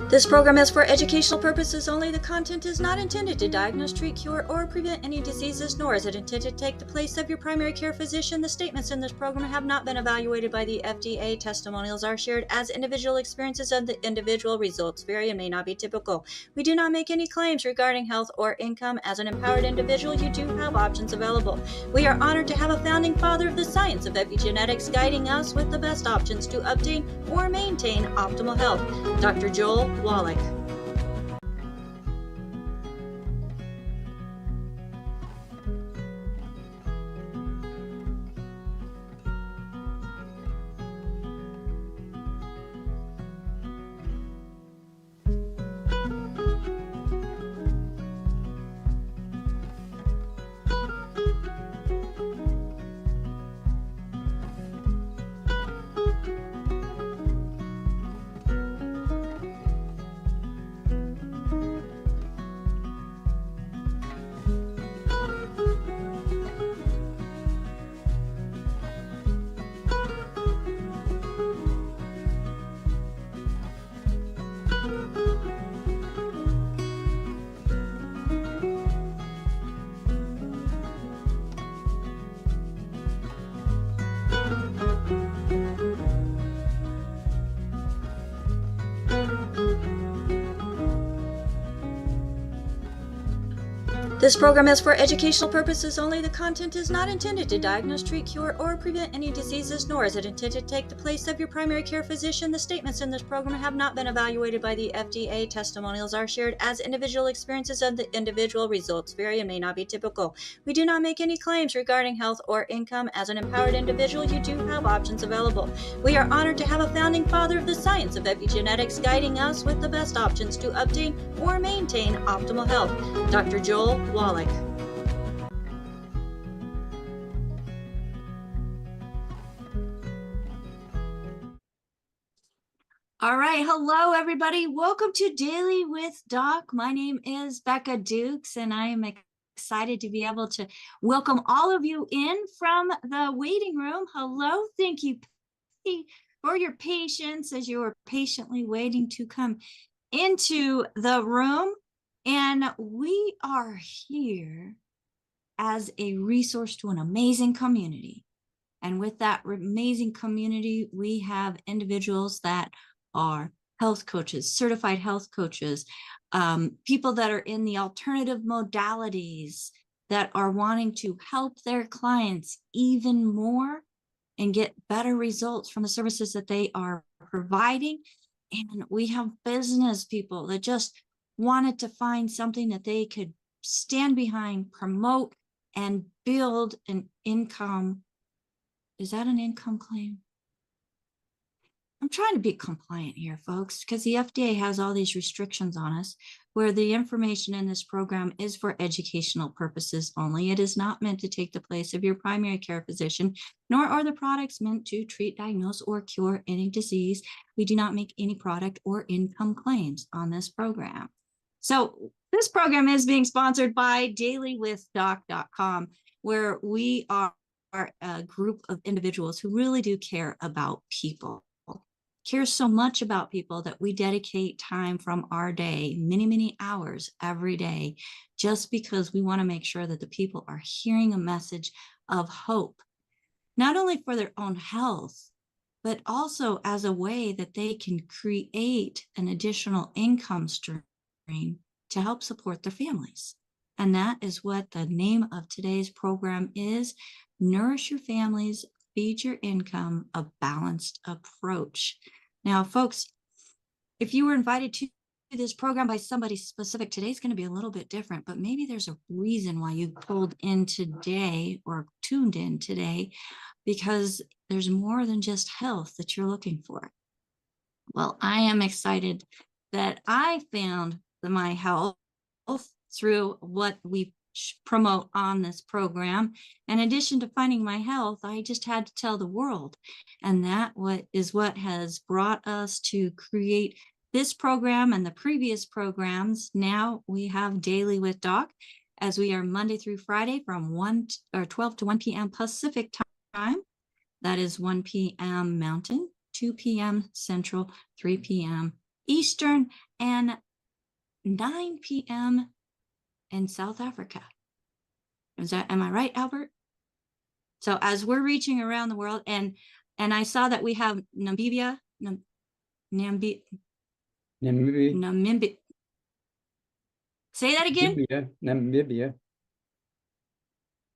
This program is for educational purposes only. The content is not intended to diagnose, treat, cure, or prevent any diseases, nor is it intended to take the place of your primary care physician. The statements in this program have not been evaluated by the FDA. Testimonials are shared as individual experiences, and the individual results vary and may not be typical. We do not make any claims regarding health or income. As an empowered individual, you do have options available. We are honored to have a founding father of the science of epigenetics guiding us with the best options to obtain or maintain optimal health, Dr. Joel Wallach. This program is for educational purposes only. The content is not intended to diagnose, treat, cure, or prevent any diseases, nor is it intended to take the place of your primary care physician. The statements in this program have not been evaluated by the FDA. Testimonials are shared as individual experiences, and the individual results vary and may not be typical. We do not make any claims regarding health or income. As an empowered individual, you do have options available. We are honored to have a founding father of the science of epigenetics guiding us with the best options to obtain or maintain optimal health, Dr. Joel Wallach. All right. Hello, everybody. Welcome to Daily with Doc. My name is Becca Dukes, and I am excited to be able to welcome all of you in from the waiting room. Hello. Thank you for your patience as you are patiently waiting to come into the room. And we are here as a resource to an amazing community. And with that amazing community, we have individuals that are health coaches, certified health coaches, people that are in the alternative modalities that are wanting to help their clients even more and get better results from the services that they are providing. And we have business people that just wanted to find something that they could stand behind, promote, and build an income. Is that an income claim? I'm trying to be compliant here, folks, because the FDA has all these restrictions on us where the information in this program is for educational purposes only. It is not meant to take the place of your primary care physician, nor are the products meant to treat, diagnose, or cure any disease. We do not make any product or income claims on this program. So this program is being sponsored by dailywithdoc.com, where we are a group of individuals who really do care about people. Care so much about people that we dedicate time from our day, many hours every day, just because we want to make sure that the people are hearing a message of hope, not only for their own health, but also as a way that they can create an additional income stream to help support their families. And that is what the name of today's program is: Nourish Your Families, Feed Your Income, a Balanced Approach. Now, folks, if you were invited to this program by somebody specific, today's going to be a little bit different, but maybe there's a reason why you pulled in today or tuned in today, because there's more than just health that you're looking for. Well, I am excited that I found my health through what we promote on this program. In addition to finding my health, I just had to tell the world. And that is what has brought us to create this program and the previous programs. Now we have Daily with Doc, as we are Monday through Friday from 12 to 1 p.m. Pacific time. That is 1 p.m. Mountain, 2 p.m. Central, 3 p.m. Eastern, and 9 p.m. in South Africa. Am I right, Albert? So as we're reaching around the world, and I saw that we have Namibia. Say that again.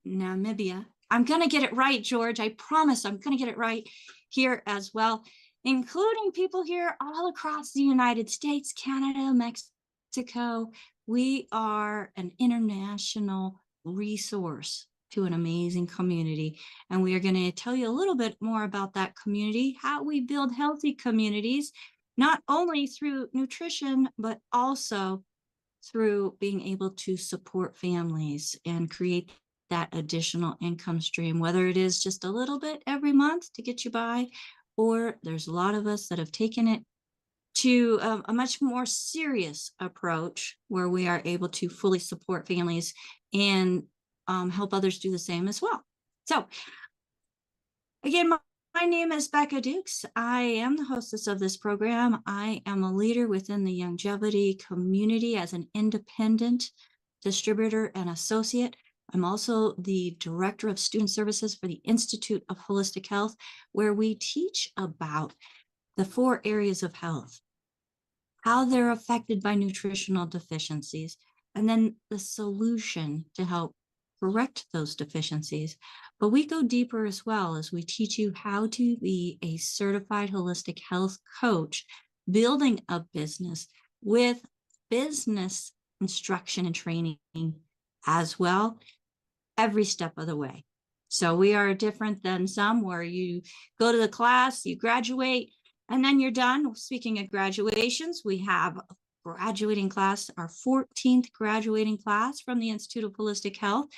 Namibia. I'm going to get it right, George. I promise I'm going to get it right here as well, including people here all across the United States, Canada, Mexico. We are an international resource to an amazing community. And we are going to tell you a little bit more about that community, how we build healthy communities, not only through nutrition, but also through being able to support families and create that additional income stream, whether it is just a little bit every month to get you by, or there's a lot of us that have taken it to a much more serious approach where we are able to fully support families and help others do the same as well. So again, my name is Becca Dukes. I am the hostess of this program. I am a leader within the Youngevity community as an independent distributor and associate. I'm also the Director of Student Services for the Institute of Holistic Health, where we teach about the 4 areas of health, how they're affected by nutritional deficiencies, and then the solution to help correct those deficiencies. But we go deeper as well, as we teach you how to be a certified holistic health coach, building a business with business instruction and training as well, every step of the way. So we are different than some where you go to the class, you graduate, and then you're done. Speaking of graduations, we have a graduating class, our 14th graduating class from the Institute of Holistic Health,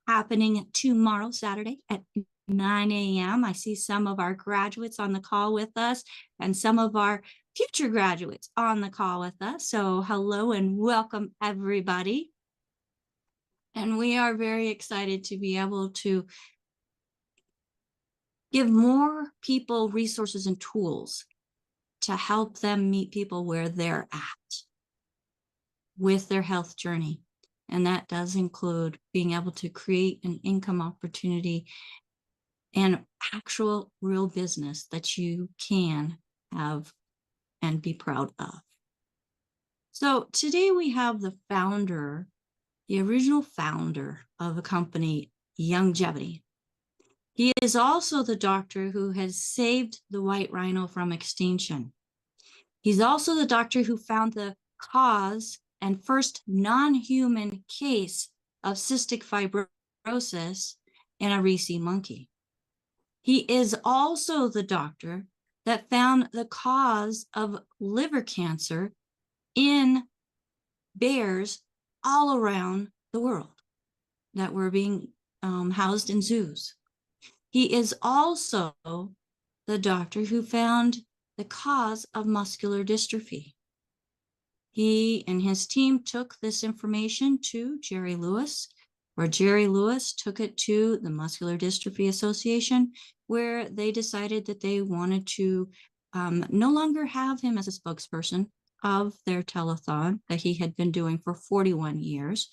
happening tomorrow, Saturday at 9 a.m. I see some of our graduates on the call with us and some of our future graduates on the call with us. So hello and welcome, everybody. And we are very excited to be able to give more people resources and tools to help them meet people where they're at with their health journey. And that does include being able to create an income opportunity and actual real business that you can have and be proud of. So today we have the founder, the original founder of the company, Youngevity. He is also the doctor who has saved the white rhino from extinction. He's also the doctor who found the cause and first non-human case of cystic fibrosis in a Ricci monkey. He is also the doctor that found the cause of liver cancer in bears all around the world that were being housed in zoos. He is also the doctor who found the cause of muscular dystrophy. He and his team took this information to Jerry Lewis, where Jerry Lewis took it to the Muscular Dystrophy Association, where they decided that they wanted to no longer have him as a spokesperson of their telethon that he had been doing for 41 years.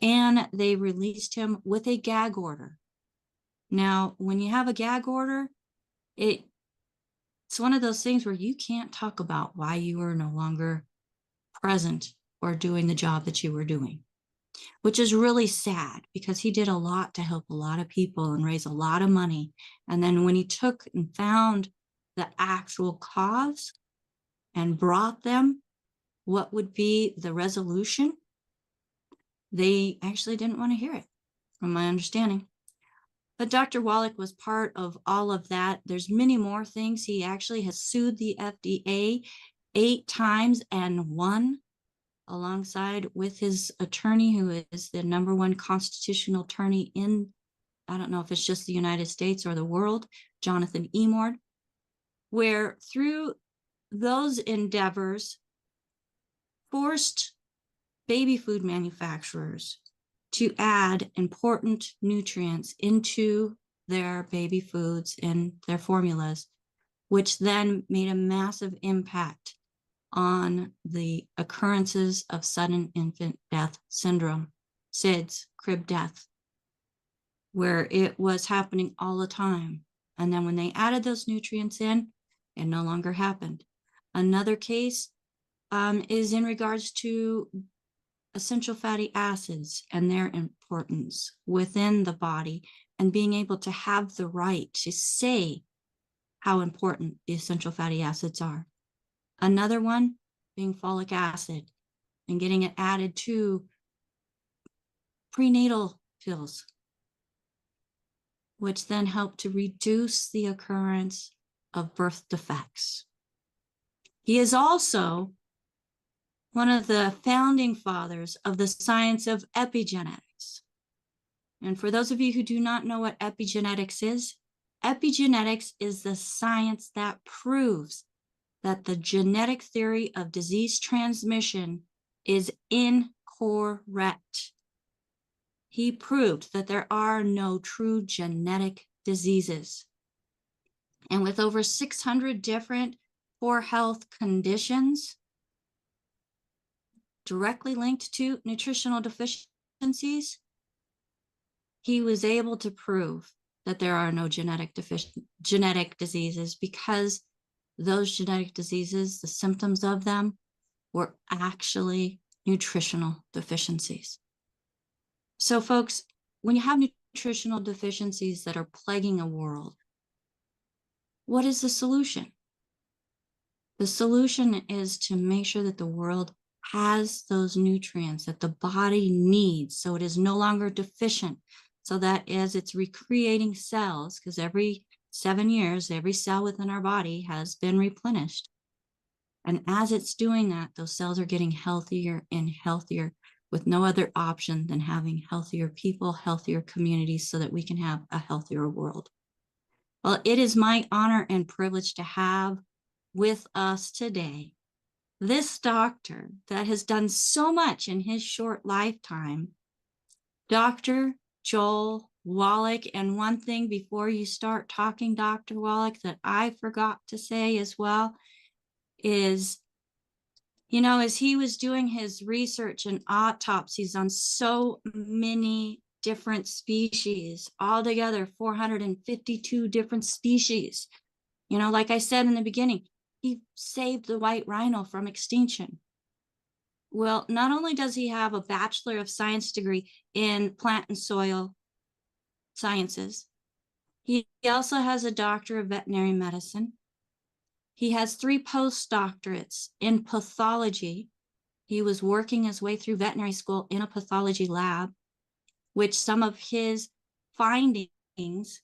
And they released him with a gag order. Now, when you have a gag order, it's one of those things where you can't talk about why you are no longer present or doing the job that you were doing, which is really sad because he did a lot to help a lot of people and raise a lot of money. And then when he took and found the actual cause and brought them what would be the resolution, they actually didn't want to hear it, from my understanding. But Dr. Wallach was part of all of that. There's many more things. He actually has sued the FDA 8 times and won alongside with his attorney, who is the #1 constitutional attorney in, I don't know if it's just the United States or the world, Jonathan Emord, where through those endeavors forced baby food manufacturers to add important nutrients into their baby foods and their formulas, which then made a massive impact on the occurrences of sudden infant death syndrome, SIDS, crib death, where it was happening all the time. And then when they added those nutrients in, it no longer happened. Another case is in regards to essential fatty acids and their importance within the body, and being able to have the right to say how important the essential fatty acids are. Another one being folic acid and getting it added to prenatal pills, which then help to reduce the occurrence of birth defects. He is also one of the founding fathers of the science of epigenetics. And for those of you who do not know what epigenetics is the science that proves that the genetic theory of disease transmission is incorrect. He proved that there are no true genetic diseases. And with over 600 different poor health conditions directly linked to nutritional deficiencies, he was able to prove that there are no genetic diseases, because those genetic diseases, the symptoms of them, were actually nutritional deficiencies. So folks, when you have nutritional deficiencies that are plaguing a world, what is the solution? The solution is to make sure that the world has those nutrients that the body needs, so it is no longer deficient, so that as it's recreating cells, because every 7 years, every cell within our body has been replenished. And as it's doing that, those cells are getting healthier and healthier, with no other option than having healthier people, healthier communities, so that we can have a healthier world. Well, it is my honor and privilege to have with us today this doctor that has done so much in his short lifetime, Dr. Joel Wallach. And one thing before you start talking, Dr. Wallach, that I forgot to say as well is, you know, as he was doing his research and autopsies on so many different species, altogether 452 different species, you know, like I said in the beginning, he saved the white rhino from extinction. Well, not only does he have a Bachelor of Science degree in plant and soil sciences, he also has a Doctor of Veterinary Medicine. He has 3 postdoctorates in pathology. He was working his way through veterinary school in a pathology lab, which some of his findings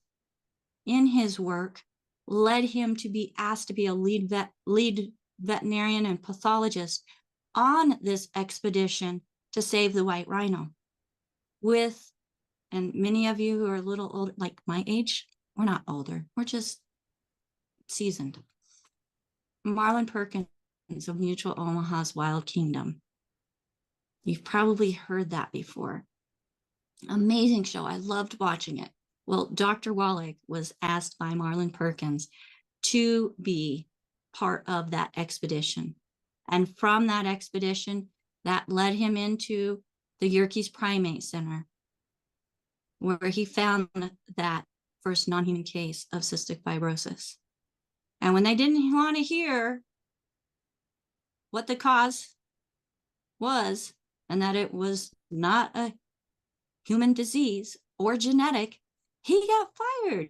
in his work led him to be asked to be a lead veterinarian and pathologist on this expedition to save the white rhino. With, and many of you who are a little older, like my age, we're not older, we're just seasoned. Marlon Perkins of Mutual Omaha's Wild Kingdom. You've probably heard that before. Amazing show. I loved watching it. Well, Dr. Wallach was asked by Marlon Perkins to be part of that expedition. And from that expedition, that led him into the Yerkes Primate Center, where he found that first non-human case of cystic fibrosis. And when they didn't want to hear what the cause was, and that it was not a human disease or genetic, he got fired,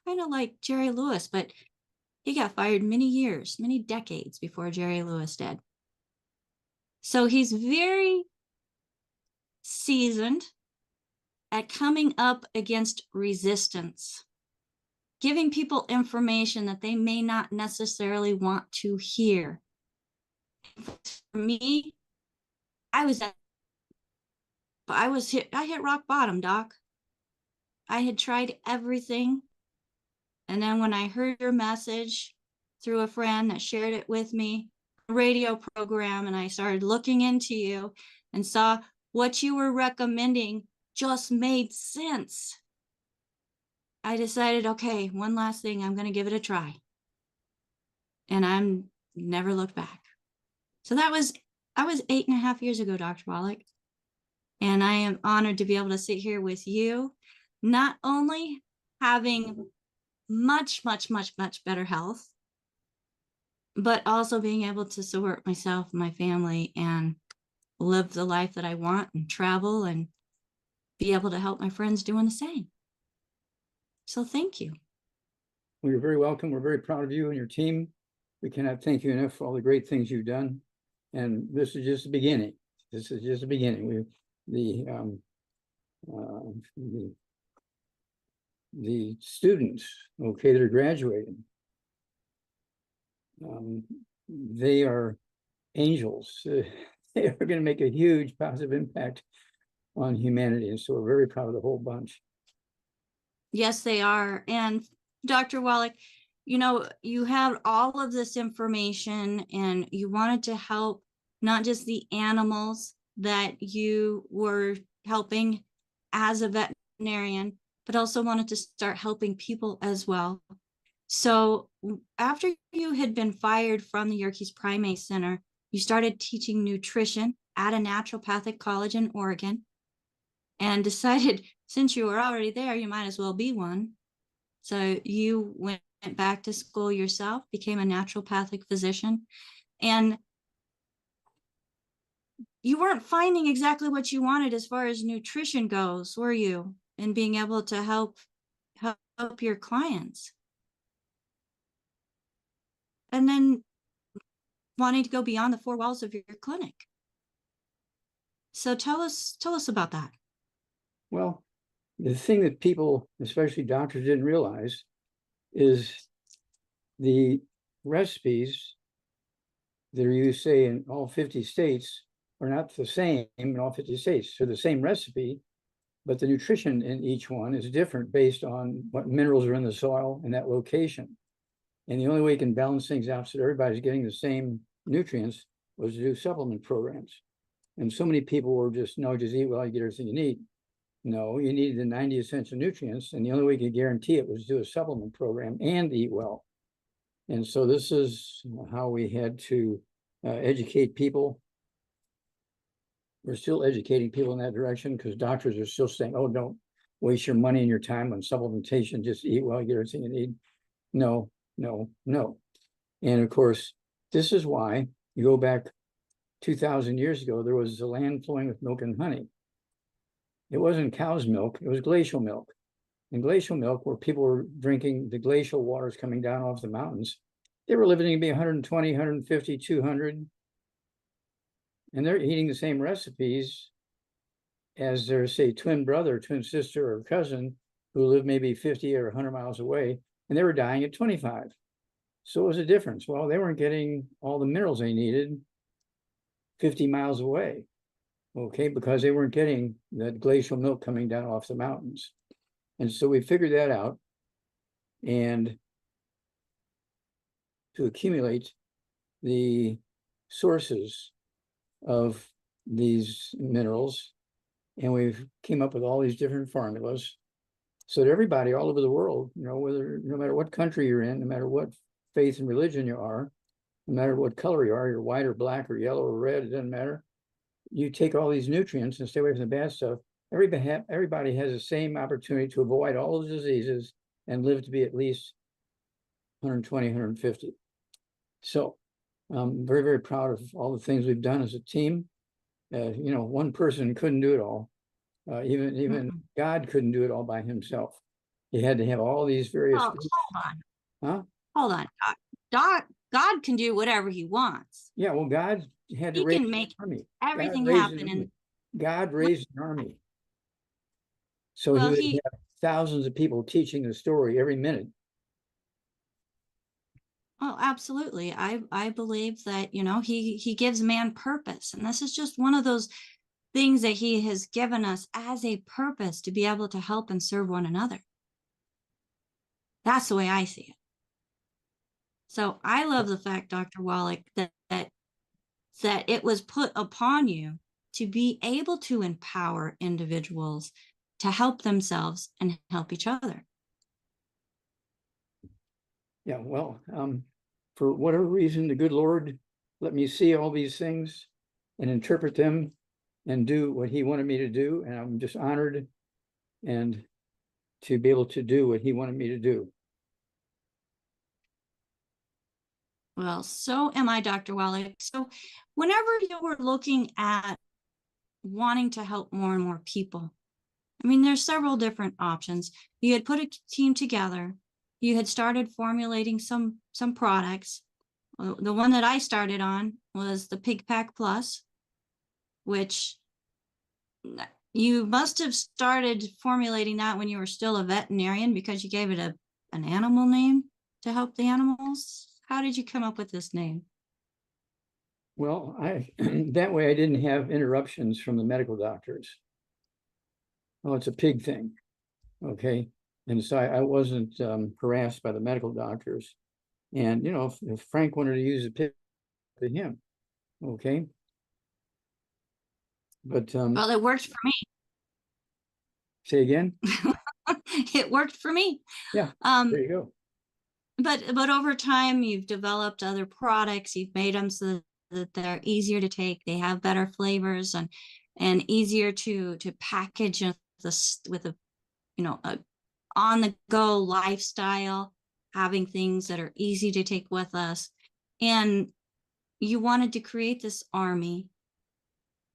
kind of like Jerry Lewis, but he got fired many years, many decades before Jerry Lewis did. So he's very seasoned at coming up against resistance, giving people information that they may not necessarily want to hear. For me, I was at, I hit rock bottom, Doc. I had tried everything. And then when I heard your message through a friend that shared it with me, radio program, and I started looking into you and saw what you were recommending just made sense. I decided, okay, one last thing, I'm going to give it a try. And I'm never looked back. So that was 8.5 years ago, Dr. Wallach. And I am honored to be able to sit here with you, not only having much, much, much, much better health, but also being able to support myself and my family and live the life that I want and travel and be able to help my friends doing the same. So thank you. Well, you're very welcome. We're very proud of you and your team. We cannot thank you enough for all the great things you've done. And this is just the beginning. This is just the beginning. The students, okay, that are graduating, they are angels. They are going to make a huge positive impact on humanity. And so we're very proud of the whole bunch. Yes, they are. And Dr. Wallach, you know, you have all of this information and you wanted to help not just the animals that you were helping as a veterinarian, but also wanted to start helping people as well. So after you had been fired from the Yerkes Primate Center, you started teaching nutrition at a naturopathic college in Oregon and decided since you were already there, you might as well be one. So you went back to school yourself, became a naturopathic physician, and you weren't finding exactly what you wanted as far as nutrition goes, were you? And being able to help your clients. And then wanting to go beyond the four walls of your clinic. So tell us about that. Well, the thing that people, especially doctors, didn't realize is the recipes that are used, say, in all 50 states are not the same in all 50 states. They're the same recipe, but the nutrition in each one is different based on what minerals are in the soil in that location. And the only way you can balance things out so that everybody's getting the same nutrients was to do supplement programs. And so many people were just, no, just eat well, you get everything you need. No, you needed the 90 essential nutrients, and the only way you could guarantee it was to do a supplement program and eat well. And so this is how we had to educate people. We're still educating people in that direction because doctors are still saying, oh, don't waste your money and your time on supplementation, just eat well, get everything you need. No, no, no. And of course, this is why you go back 2,000 years ago, there was a land flowing with milk and honey. It wasn't cow's milk, it was glacial milk. And glacial milk, where people were drinking the glacial waters coming down off the mountains, they were living to be 120, 150, 200. And they're eating the same recipes as their, say, twin brother, twin sister, or cousin who lived maybe 50 or 100 miles away, and they were dying at 25. So what was the difference? Well, they weren't getting all the minerals they needed 50 miles away, okay, because they weren't getting that glacial milk coming down off the mountains. And so we figured that out, and to accumulate the sources of these minerals, and we've came up with all these different formulas so that everybody all over the world, you know, whether, no matter what country you're in, no matter what faith and religion you are, no matter what color you are, you're white or black or yellow or red, it doesn't matter. You take all these nutrients and stay away from the bad stuff. Everybody has the same opportunity to avoid all the diseases and live to be at least 120, 150. So I'm very, very proud of all the things we've done as a team. You know, one person couldn't do it all. Even God couldn't do it all by himself. He had to have all these various. Oh, hold on. Huh? Hold on. God can do whatever he wants. Yeah, well, God had to He raise can make an army. everything happen. And God raised an army. So well, he would have thousands of people teaching the story every minute. Oh, absolutely. I believe that, he gives man purpose. And this is just one of those things that he has given us as a purpose to be able to help and serve one another. That's the way I see it. So I love the fact, Dr. Wallach, that it was put upon you to be able to empower individuals to help themselves and help each other. Yeah, well, for whatever reason, the good Lord let me see all these things and interpret them and do what he wanted me to do. And I'm just honored and to be able to do what he wanted me to do. Well, so am I, Dr. Wallach. So whenever you were looking at wanting to help more and more people, I mean, there's several different options. You had put a team together. You had started formulating some products. The one that I started on was the Pig Pack Plus, which you must have started formulating that when you were still a veterinarian because you gave it an animal name to help the animals. How did you come up with this name? Well, that way I didn't have interruptions from the medical doctors. Oh, it's a pig thing. Okay. And so I wasn't harassed by the medical doctors. And, if Frank wanted to use a pig to him, okay. But Well, it worked for me. say again? It worked for me. Yeah, there you go. But over time, you've developed other products. You've made them so that they're easier to take. They have better flavors and easier to package with a on the go lifestyle, having things that are easy to take with us. And you wanted to create this army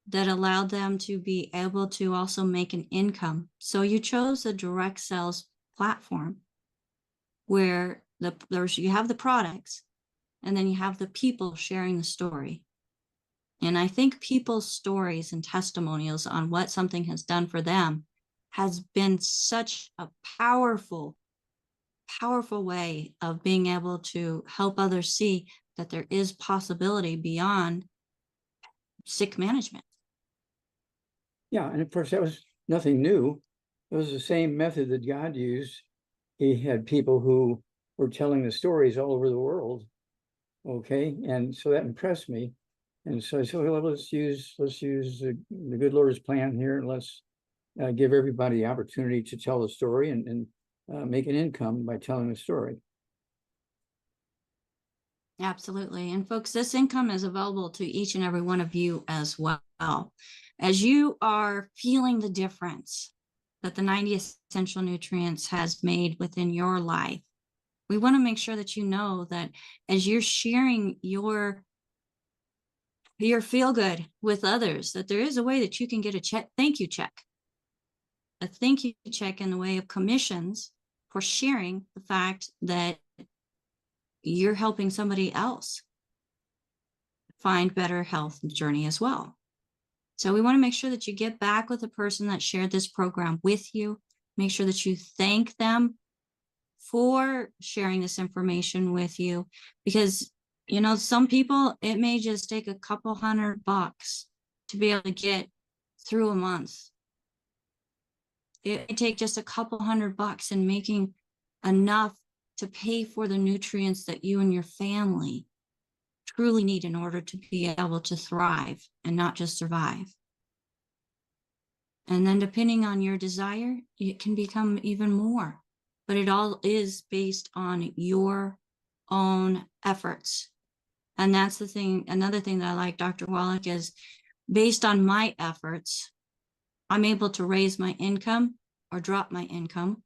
that allowed them to be able to also make an income. So you chose a direct sales platform where you have the products and then you have the people sharing the story. And I think people's stories and testimonials on what something has done for them has been such a powerful way of being able to help others see that there is possibility beyond sick management. Yeah, and of course that was nothing new. It was the same method that God used. He had people who were telling the stories all over the world. Okay, and so that impressed me. And so I said, well, let's use the good Lord's plan here, and let's give everybody the opportunity to tell the story and make an income by telling the story. Absolutely. And folks, this income is available to each and every one of you as well. As you are feeling the difference that the 90 essential nutrients has made within your life, we want to make sure that you know that as you're sharing your feel good with others, that there is a way that you can get a thank you check in the way of commissions for sharing the fact that you're helping somebody else find better health journey as well. So we want to make sure that you get back with the person that shared this program with you. Make sure that you thank them for sharing this information with you, because some people, it may just take a couple $100 to be able to get through a month. It may take just a couple $100 and making enough to pay for the nutrients that you and your family truly need in order to be able to thrive and not just survive. And then depending on your desire, it can become even more, but it all is based on your own efforts. And that's the thing. Another thing that I like, Dr. Wallach, is based on my efforts, I'm able to raise my income or drop my income,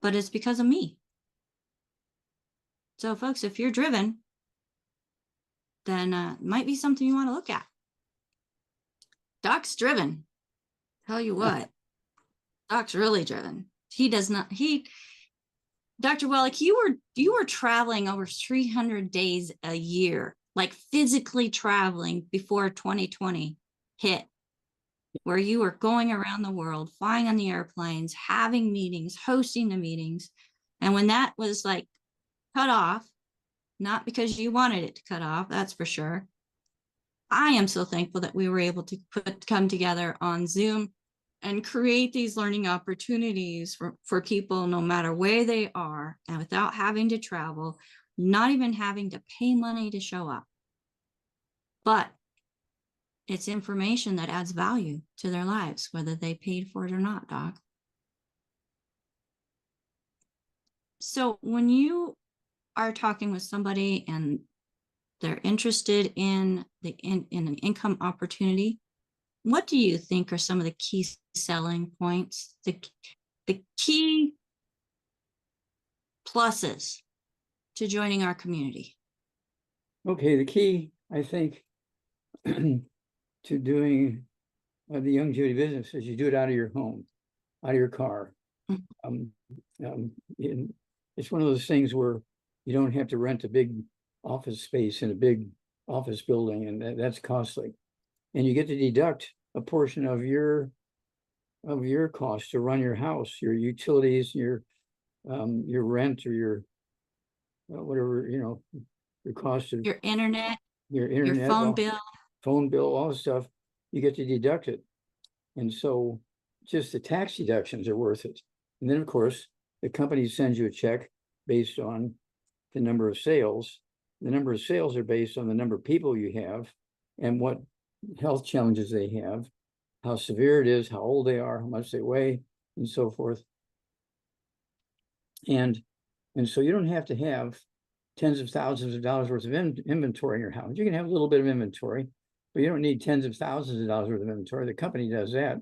but it's because of me. So folks, if you're driven, then it might be something you want to look at. Doc's driven. Tell you what, Doc's really driven. Dr. Wallach, you were traveling over 300 days a year, like physically traveling before 2020 hit, where you were going around the world, flying on the airplanes, having meetings, hosting the meetings. And when that was like cut off, not because you wanted it to cut off, that's for sure. I am so thankful that we were able to come together on Zoom and create these learning opportunities for people no matter where they are, and without having to travel, not even having to pay money to show up. But it's information that adds value to their lives, whether they paid for it or not, Doc. So when you are talking with somebody and they're interested in in an income opportunity, what do you think are some of the key selling points, the key pluses to joining our community? Okay, the key, I think, to doing the Youngevity business is you do it out of your home, out of your car. It's one of those things where you don't have to rent a big office space in a big office building, and that's costly. And you get to deduct a portion of your cost to run your house, your utilities, your rent, or your whatever, your cost of your internet, your phone bill. All this stuff, you get to deduct it. And so just the tax deductions are worth it. And then, of course, the company sends you a check based on the number of sales. The number of sales are based on the number of people you have and what health challenges they have, how severe it is, how old they are, how much they weigh, and so forth. And so you don't have to have tens of thousands of dollars worth of inventory in your house. You can have a little bit of inventory, but you don't need tens of thousands of dollars worth of inventory. The company does that,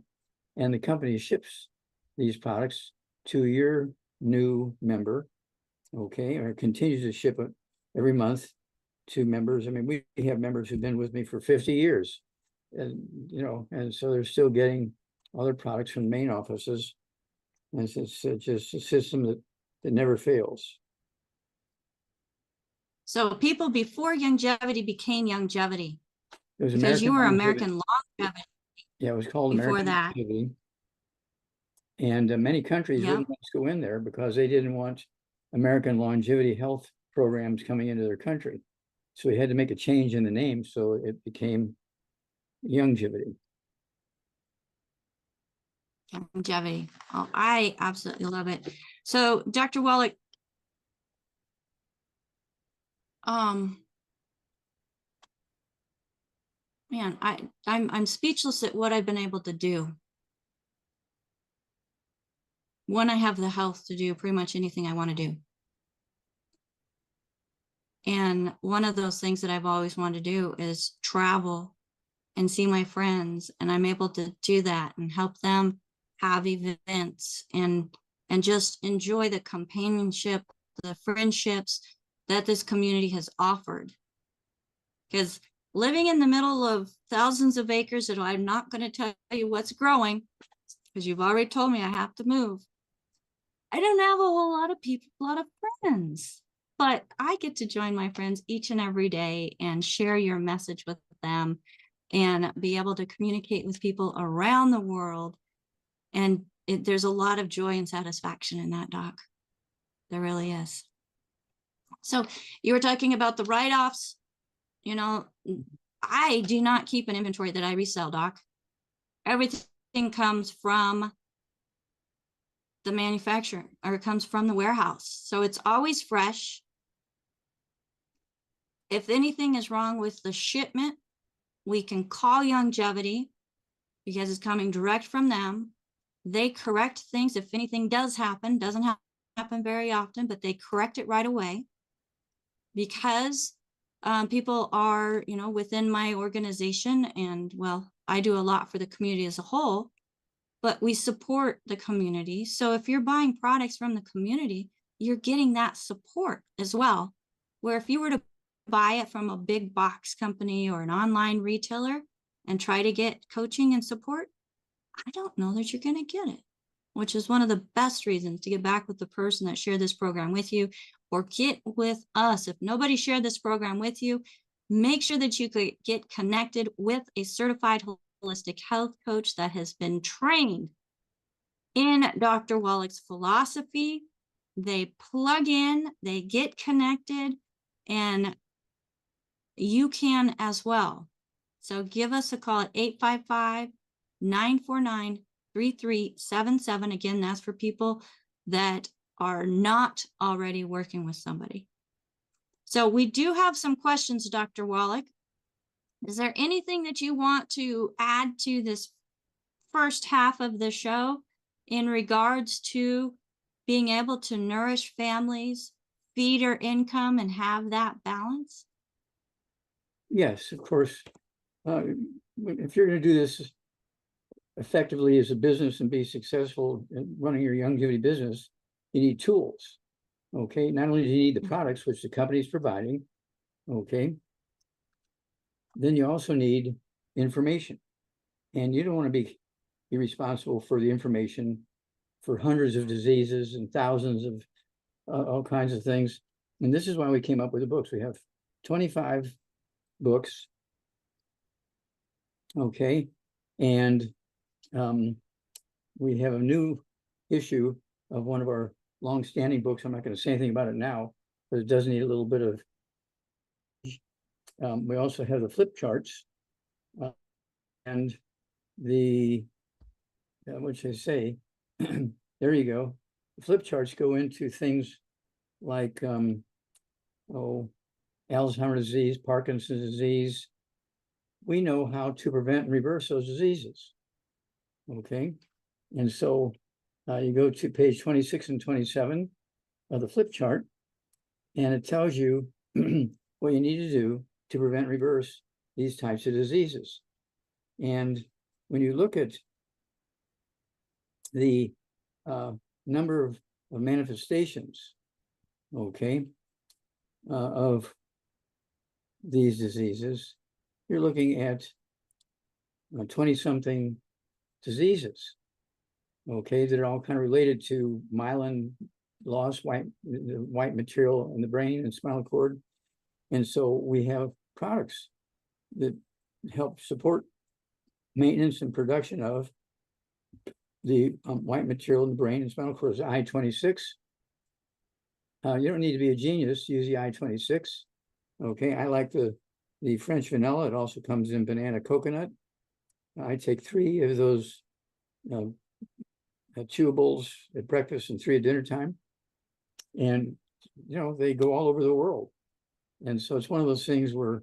and the company ships these products to your new member, okay, or continues to ship it every month to members. I mean, we have members who've been with me for 50 years, and and so they're still getting other products from main offices. And it's just a system that never fails. So people before Youngevity became Youngevity. It was because you were American Longevity. Yeah, it was called before American that. Longevity. And many countries Yep. wouldn't want to go in there because they didn't want American longevity health programs coming into their country. So we had to make a change in the name, so it became Youngevity. Youngevity. Oh, I absolutely love it. So, Dr. Wallach, man, I'm speechless at what I've been able to do when I have the health to do pretty much anything I want to do. And one of those things that I've always wanted to do is travel and see my friends, and I'm able to do that and help them have events and just enjoy the companionship, the friendships that this community has offered. Because living in the middle of thousands of acres that I'm not going to tell you what's growing, because you've already told me I have to move, I don't have a whole lot of people, a lot of friends, but I get to join my friends each and every day and share your message with them and be able to communicate with people around the world. And there's a lot of joy and satisfaction in that, Doc. There really is. So you were talking about the write-offs. I do not keep an inventory that I resell, Doc. Everything comes from the manufacturer, or it comes from the warehouse. So it's always fresh. If anything is wrong with the shipment, we can call Youngevity because it's coming direct from them. They correct things. If anything does happen, doesn't happen very often, but they correct it right away because people are, within my organization, and well, I do a lot for the community as a whole, but we support the community. So if you're buying products from the community, you're getting that support as well. Where if you were to buy it from a big box company or an online retailer and try to get coaching and support, I don't know that you're going to get it, which is one of the best reasons to get back with the person that shared this program with you, or get with us. If nobody shared this program with you, make sure that you could get connected with a certified holistic health coach that has been trained in Dr. Wallach's philosophy, they plug in, they get connected, and you can as well. So give us a call at 855-949-3377. Again, that's for people that are not already working with somebody. So we do have some questions, Dr. Wallach. Is there anything that you want to add to this first half of the show in regards to being able to nourish families, feed our income, and have that balance? Yes, of course. If you're going to do this effectively as a business and be successful in running your Youngevity business, you need tools. Okay, not only do you need the products which the company is providing, okay, then you also need information, and you don't want to be responsible for the information for hundreds of diseases and thousands of all kinds of things. And this is why we came up with the books. We have 25 books, okay, and we have a new issue of one of our long-standing books. I'm not going to say anything about it now, but it does need a little bit of. We also have the flip charts, and the what should I say? There you go. The flip charts go into things like Alzheimer's disease, Parkinson's disease. We know how to prevent and reverse those diseases. Okay, and so you go to page 26 and 27 of the flip chart, and it tells you what you need to do to prevent and reverse these types of diseases. And when you look at the number of manifestations, okay, of these diseases, you're looking at 20-something diseases, okay, that are all kind of related to myelin loss, the white material in the brain and spinal cord. And so we have products that help support maintenance and production of the white material in the brain and spinal cord. Is I-26. You don't need to be a genius to use the I-26. Okay, I like the French vanilla. It also comes in banana coconut. I take 3 of those chewables at breakfast and 3 at dinner time. And, they go all over the world. And so it's one of those things where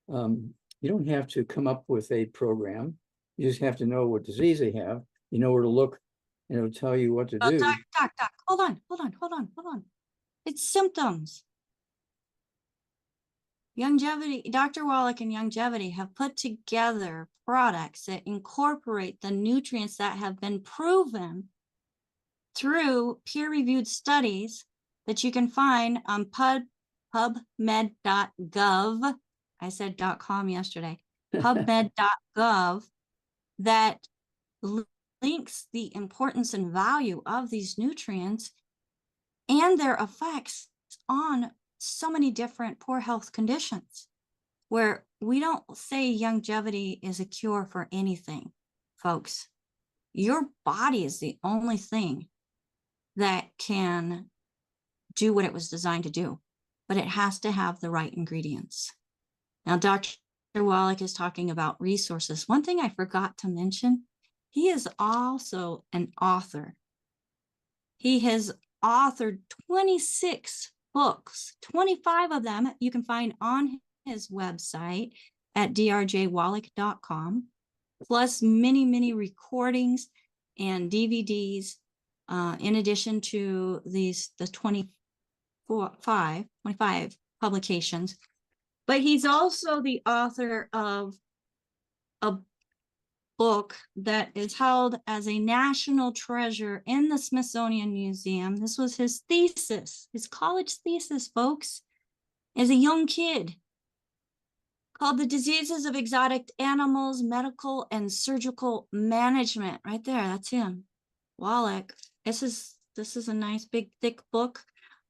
you don't have to come up with a program. You just have to know what disease they have. You know where to look, and it'll tell you what to do. Doc, hold on. It's symptoms. Youngevity, Dr. Wallach and Youngevity have put together products that incorporate the nutrients that have been proven through peer-reviewed studies that you can find on pubmed.gov. I said .com yesterday. pubmed.gov that links the importance and value of these nutrients and their effects on so many different poor health conditions, where we don't say Youngevity is a cure for anything, folks. Your body is the only thing that can do what it was designed to do, but it has to have the right ingredients. Now, Dr. Wallach is talking about resources. One thing I forgot to mention, he is also an author. He has authored 26 books. 25 of them you can find on his website at drjwallach.com, plus many recordings and DVDs, in addition to the 25 publications. But he's also the author of a book that is held as a national treasure in the Smithsonian Museum. This was his thesis, his college thesis, folks, as a young kid, called The Diseases of Exotic Animals, Medical and Surgical Management. Right there, that's him, Wallach. This is a nice big thick book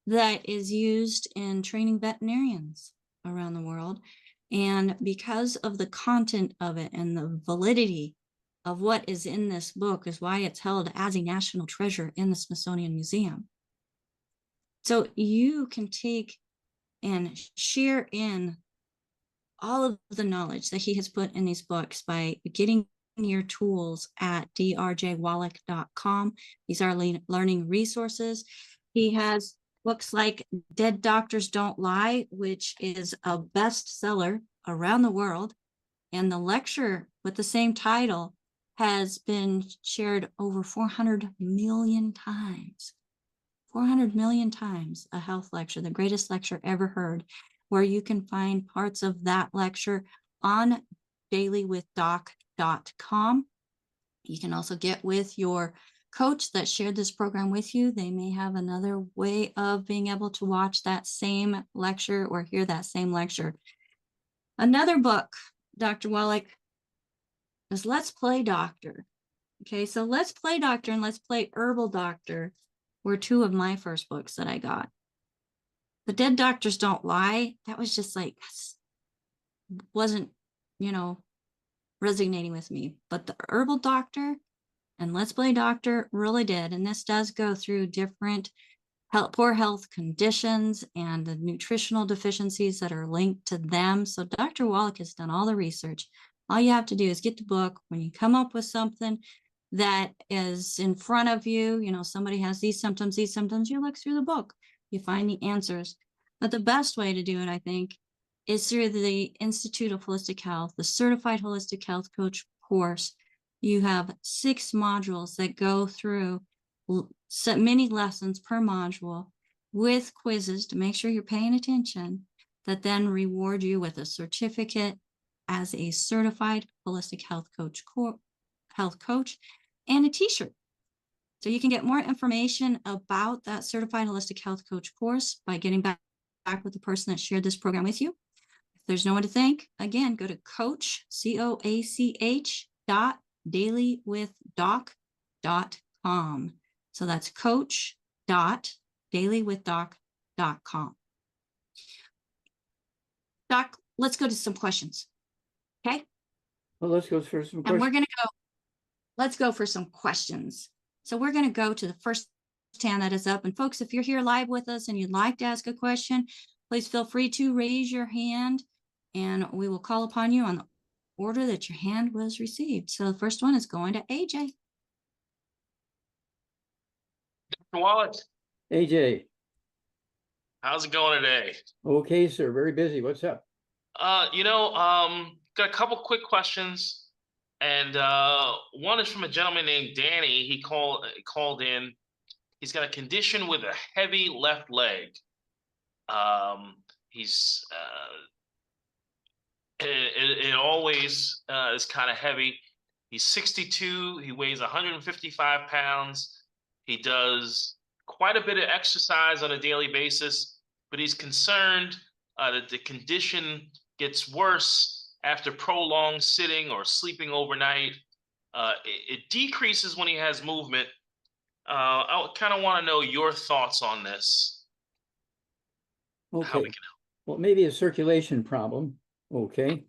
that is used in training veterinarians around the world. And because of the content of it and the validity of what is in this book is why it's held as a national treasure in the Smithsonian Museum. So you can take and share in all of the knowledge that he has put in these books by getting your tools at drjwallach.com. These are learning resources. He has books like Dead Doctors Don't Lie, which is a bestseller around the world. And the lecture with the same title has been shared over 400 million times. 400 million times, a health lecture, the greatest lecture ever heard, where you can find parts of that lecture on dailywithdoc.com. You can also get with your coach that shared this program with you. They may have another way of being able to watch that same lecture or hear that same lecture. Another book, Dr. Wallach, is Let's Play Doctor. Okay, so Let's Play Doctor and Let's Play Herbal Doctor were two of my first books that I got. The Dead Doctors Don't Lie, that was just like, wasn't, resonating with me. But the Herbal Doctor and Let's Play Doctor really did. And this does go through different poor health conditions and the nutritional deficiencies that are linked to them. So Dr. Wallach has done all the research. All you have to do is get the book. When you come up with something that is in front of you, somebody has these symptoms, you look through the book, you find the answers. But the best way to do it, I think, is through the Institute of Holistic Health, the Certified Holistic Health Coach course. You have 6 modules that go through many lessons per module with quizzes to make sure you're paying attention, that then reward you with a certificate as a certified holistic health coach and a t-shirt. So you can get more information about that certified holistic health coach course by getting back with the person that shared this program with you. If there's no one to thank, again, go to coach.dailywithdoc.com. So that's coach.dailywithdoc.com. Doc, let's go to some questions. Okay? Well, let's go for some questions. And let's go for some questions. So we're going to go to the first hand that is up. And folks, if you're here live with us and you'd like to ask a question, please feel free to raise your hand and we will call upon you on the order that your hand was received. So the first one is going to AJ. Dr. Wallach, AJ. how's it going today? Okay, sir. Very busy. What's up? Got a couple quick questions, and one is from a gentleman named Danny. He called in. He's got a condition with a heavy left leg. It always is kind of heavy. He's 62. He weighs 155 pounds. He does quite a bit of exercise on a daily basis, but he's concerned that the condition gets worse after prolonged sitting or sleeping overnight. It decreases when he has movement. I kind of want to know your thoughts on this. Okay. How we can help. Well, maybe a circulation problem. Okay.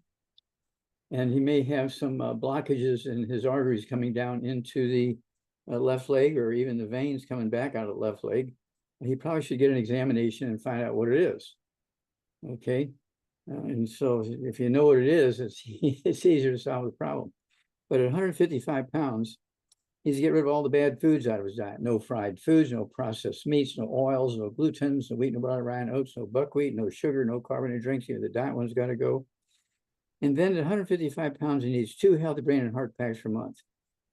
And he may have some blockages in his arteries coming down into the left leg, or even the veins coming back out of the left leg. He probably should get an examination and find out what it is. Okay. And so if you know what it is, it's easier to solve the problem. But at 155 pounds, he's to get rid of all the bad foods out of his diet. No fried foods, no processed meats, no oils, no glutens, no wheat, no butter, rye, oats, no buckwheat, no sugar, no carbonated drinks. The diet one's got to go. And then at 155 pounds, he needs 2 healthy brain and heart packs per month.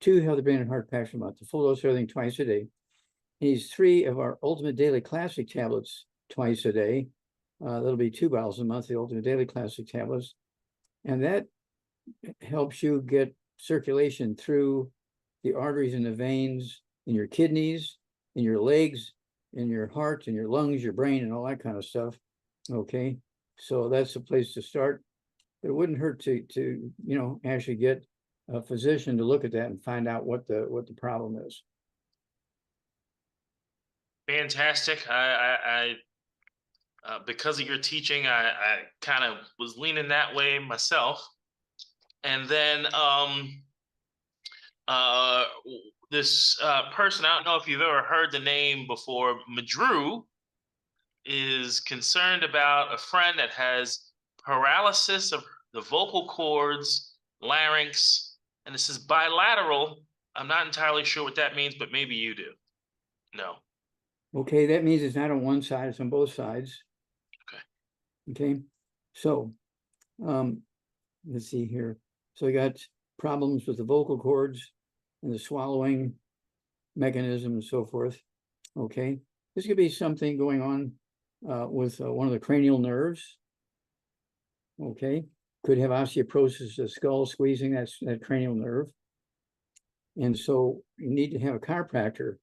2 healthy brain and heart packs per month, the full dose of everything twice a day. He needs 3 of our Ultimate Daily Classic tablets twice a day. That'll be 2 bottles a month, the Ultimate Daily Classic tablets. And that helps you get circulation through the arteries and the veins in your kidneys, in your legs, in your heart, in your lungs, your brain, and all that kind of stuff. Okay, so that's a place to start. It wouldn't hurt to actually get a physician to look at that and find out what the problem is. Fantastic. I because of your teaching, I kind of was leaning that way myself. And then this person, I don't know if you've ever heard the name before, Madru. is concerned about a friend that has paralysis of the vocal cords, larynx, and this is bilateral. I'm not entirely sure what that means, but maybe you do. No. Okay, that means it's not on one side, it's on both sides. Okay. Okay, so let's see here. So we got problems with the vocal cords and the swallowing mechanism and so forth. Okay, this could be something going on with one of the cranial nerves. Okay, could have osteoporosis of the skull, squeezing that cranial nerve. And so you need to have a chiropractor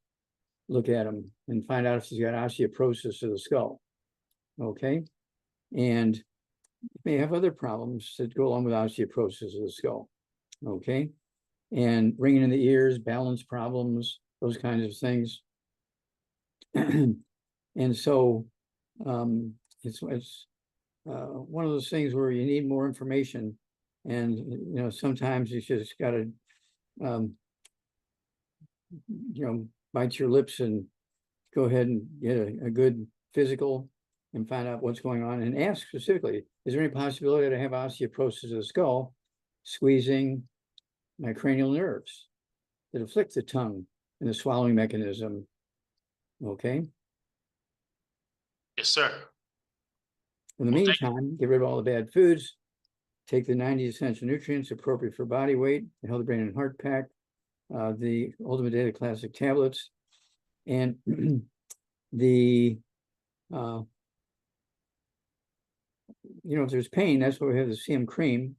look at him and find out if he's got osteoporosis of the skull. Okay, and may have other problems that go along with osteoporosis of the skull. Okay, and ringing in the ears, balance problems, those kinds of things. And so it's one of those things where you need more information, and sometimes you just got to bite your lips and go ahead and get a good physical and find out what's going on, and ask specifically, is there any possibility that I have osteoporosis of the skull, squeezing my cranial nerves that afflict the tongue and the swallowing mechanism? Okay. Yes, sir. In the meantime, get rid of all the bad foods, take the 90 essential nutrients appropriate for body weight, the Healthy Brain and Heart Pack, the Ultimate Daily Classic tablets, and the if there's pain, that's why we have the CM cream.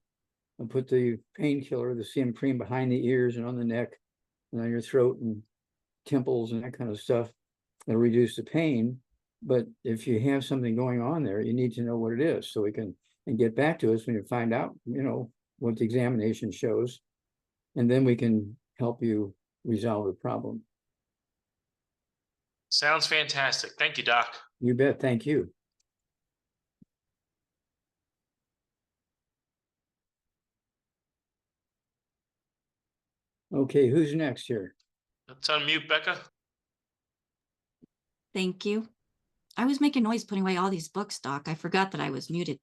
I'll put the painkiller, the CM cream, behind the ears and on the neck and on your throat and temples and that kind of stuff. That'll reduce the pain. But if you have something going on there, you need to know what it is, so we can get back to us when you find out, what the examination shows, and then we can help you resolve the problem. Sounds fantastic. Thank you, Doc. You bet. Thank you. Okay, who's next here? Let's unmute Becca. Thank you. I was making noise putting away all these books, Doc. I forgot that I was muted.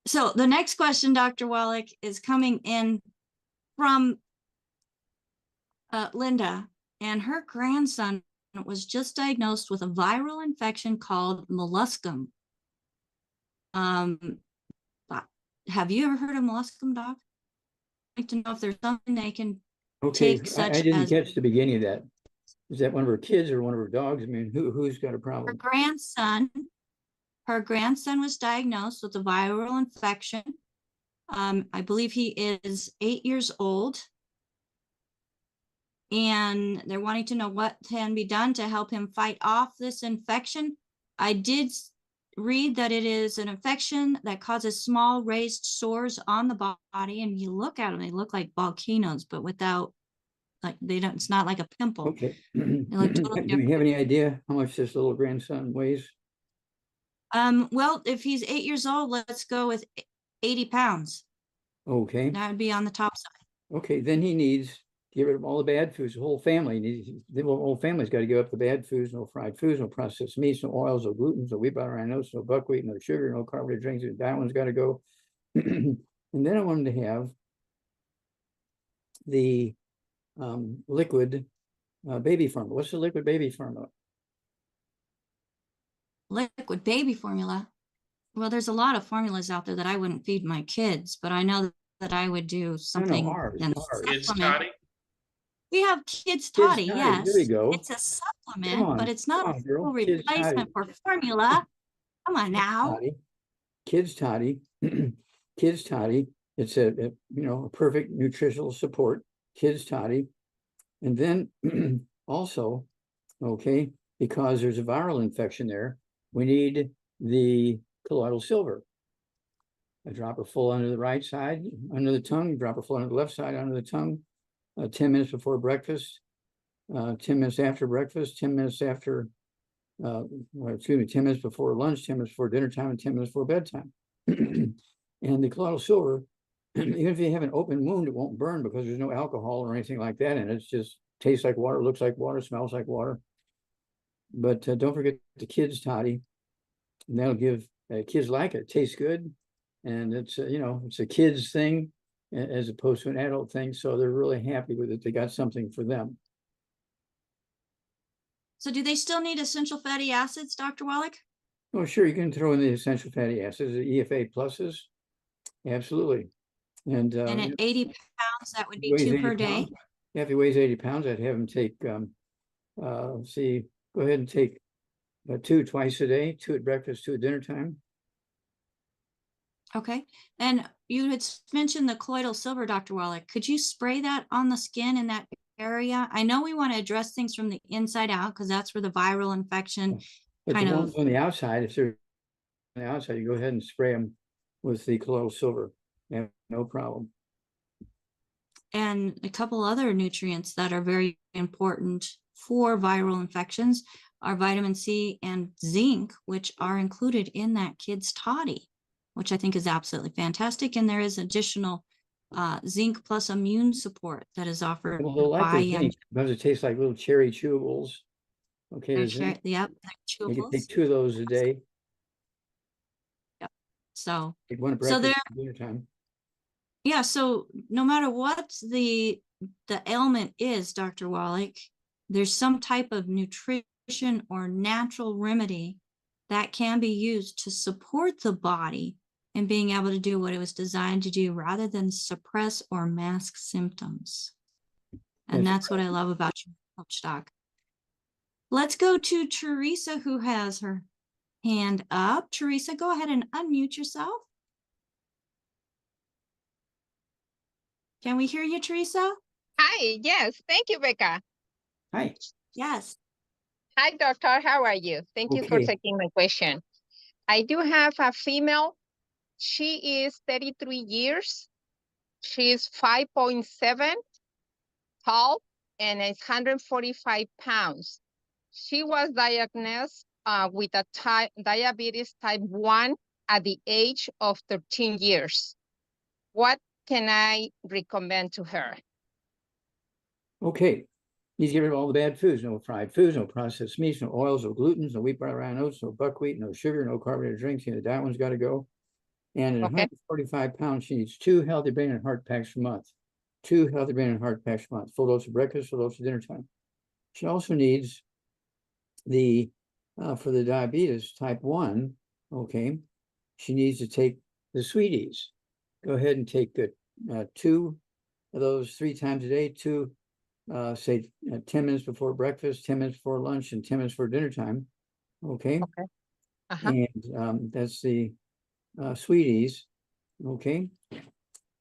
So the next question, Dr. Wallach, is coming in from Linda, and her grandson was just diagnosed with a viral infection called molluscum. Have you ever heard of molluscum, Doc? I'd like to know if there's something they can take, such I didn't as catch the beginning of that. Is that one of her kids or one of her dogs? I mean, who's got a her problem? grandson. Her grandson was diagnosed with a viral infection. I believe he is 8 years old. And they're wanting to know what can be done to help him fight off this infection. I did read that it is an infection that causes small raised sores on the body. And you look at them, they look like volcanoes, but without, like, they don't, it's not like a pimple. Okay. Like totally Do we have any idea how much this little grandson weighs? Well, if he's 8 years old, let's go with 80 pounds. Okay. That would be on the top side. Okay, then he needs to get rid of all the bad foods. The whole family the whole family's got to give up the bad foods, no fried foods, no processed meats, no oils, no gluten, no wheat, butter, and oats, no buckwheat, no sugar, no carbonated drinks. That one's got to go. And then I want him to have the liquid baby formula. What's the liquid baby formula? Liquid baby formula. Well, there's a lot of formulas out there that I wouldn't feed my kids, but I know that I would do something. Ours. Kids Toddy. We have Kids Toddy, yes. There we go. It's a supplement, but it's not a full Kids replacement for formula. Come on now. Kids Toddy. Kids Toddy. It's a perfect nutritional support. Kids Toddy. And then also, okay, because there's a viral infection there, we need the colloidal silver. A dropper full under the right side, under the tongue, dropper full under the left side, under the tongue, 10 minutes before breakfast, 10 minutes after breakfast, 10 minutes after, 10 minutes before lunch, 10 minutes before dinner time, and 10 minutes before bedtime. And the colloidal silver, even if you have an open wound, it won't burn because there's no alcohol or anything like that in it. It just tastes like water, looks like water, smells like water. But don't forget the kids toddy, and that'll give kids like it. Tastes good, and it's it's a kids thing as opposed to an adult thing. So they're really happy with it. They got something for them. So do they still need essential fatty acids, Dr. Wallach? Oh, sure, you can throw in the essential fatty acids, the EFA pluses, absolutely. And at 80 pounds, that would be weighs 2 80 per day. pounds. Yeah, if he weighs 80 pounds, I'd have him take see, go ahead and take 2 twice a day, 2 at breakfast, 2 at dinner time. Okay. And you had mentioned the colloidal silver, Dr. Wallach. Could you spray that on the skin in that area? I know we want to address things from the inside out because that's where the viral infection But kind the of ones on the outside, if they're on the outside, you go ahead and spray them with the colloidal silver. Yeah, no problem. and a couple other nutrients that are very important for viral infections are vitamin C and zinc, which are included in that kid's toddy, which I think is absolutely fantastic. And there is additional zinc plus immune support that is offered Well, they'll like by the zinc because it tastes like little cherry chewables. Okay, the zinc, yep, you can take chewables. 2 of those a day. Yep. So, Take 1 at so breakfast, there, dinner time. yeah. So no matter what the ailment is, Dr. Wallach, there's some type of nutrition or natural remedy that can be used to support the body in being able to do what it was designed to do rather than suppress or mask symptoms. And that's what I love about you, Coach Doc. Let's go to Teresa, who has her hand up. Teresa, go ahead and unmute yourself. Can we hear you, Teresa? Hi, yes. Thank you, Becca. Hi. Yes. Hi, doctor. How are you? Thank you for Okay. taking my question. I do have a female. She is 33 years. She is 5.7 tall and is 145 pounds. She was diagnosed with a diabetes type 1 at the age of 13 years. What can I recommend to her? Okay. You need to get rid of all the bad foods. No fried foods, no processed meats, no oils, no glutens, no wheat, butter, rye, oats, no buckwheat, no sugar, no carbonated drinks. That one's got to go. And at Okay. 145 pounds, she needs 2 healthy brain and heart packs a month. 2 healthy brain and heart packs a month. Full dose of breakfast, full dose of dinner time. She also needs the, for the diabetes type 1, okay, she needs to take the sweeties. Go ahead and take 2 of those 3 times a day, 2 say 10 minutes before breakfast, 10 minutes before lunch, and 10 minutes for dinner time. Okay. Okay. And that's the sweeties. Okay.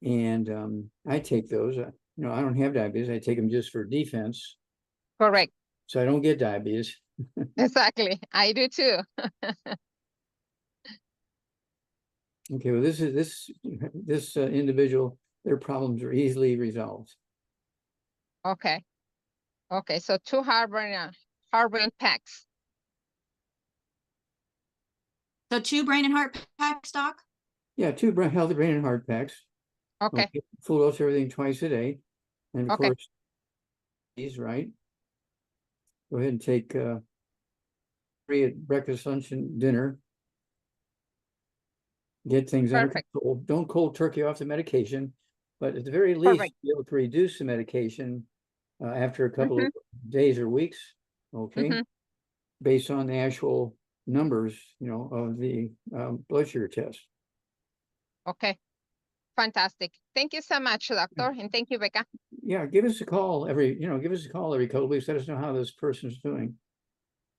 And I take those. I don't have diabetes. I take them just for defense. Correct. So I don't get diabetes. Exactly. I do too. Okay. Well, this individual, their problems are easily resolved. Okay. Okay. So 2 heart brain packs. So 2 brain and heart packs, Doc? Yeah, 2 healthy brain and heart packs. Okay. Full dose everything twice a day. And of Okay. course, these, right? Go ahead and take 3 at breakfast, lunch, and dinner. Get things under Perfect. control. Don't cold turkey off the medication, but at the very least, Perfect. be able to reduce the medication after a couple of days or weeks, okay? Based on the actual numbers, of the blood sugar test. Okay. Fantastic. Thank you so much, doctor. And thank you, Becca. Yeah, give us a call every couple of weeks. Let us know how this person's doing.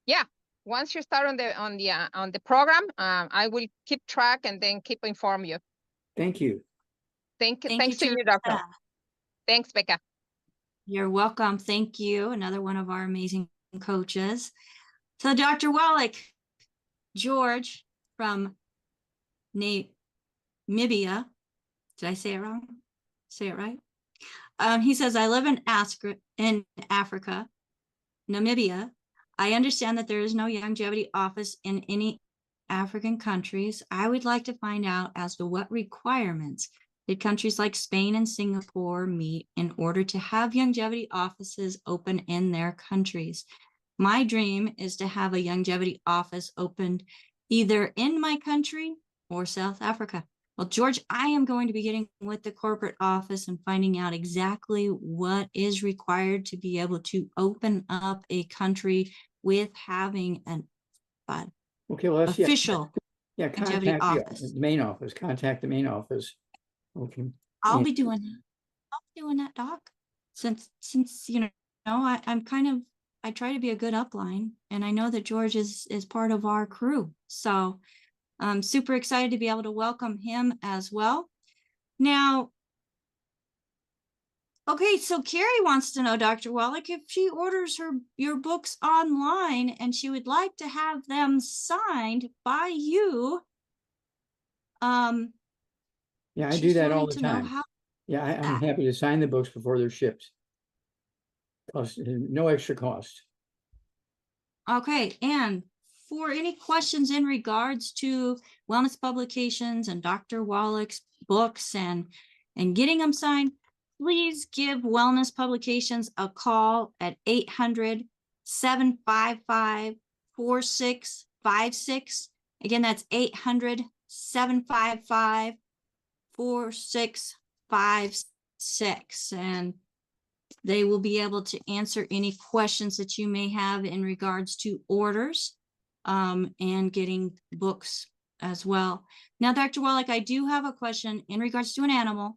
Yeah. Once you start on the program, I will keep track and then keep inform you. Thank you. Thanks you, to you, doctor. Teresa. Thanks, Becca. You're welcome. Thank you. Another one of our amazing coaches. So Dr. Wallach, George from Namibia. Did I say it wrong? Say it right? He says, I live in Africa, Namibia. I understand that there is no Youngevity office in any African countries. I would like to find out as to what requirements did countries like Spain and Singapore meet in order to have Youngevity offices open in their countries. my dream is to have a Youngevity office opened either in my country or South Africa. Well, George, I am going to be getting with the corporate office and finding out exactly what is required to be able to open up a country with having an okay, well, that's official contact Youngevity the office. main office. Contact the main office. Okay. I'll be doing that. I'll be doing that, Doc. Since you know, I'm kind of, I try to be a good upline, and I know that George is part of our crew. So I'm super excited to be able to welcome him as well. Now, okay, so Carrie wants to know, Dr. Wallach, if she orders your books online and she would like to have them signed by you. Yeah, I do that all the to know time. how Yeah, I'm happy to sign the books before they're shipped. No extra cost. Okay, and for any questions in regards to wellness publications and Dr. Wallach's books and getting them signed, please give Wellness Publications a call at 800-755-4656. Again, that's 800-755-4656. And they will be able to answer any questions that you may have in regards to orders and getting books as well. Now, Dr. Wallach, I do have a question in regards to an animal.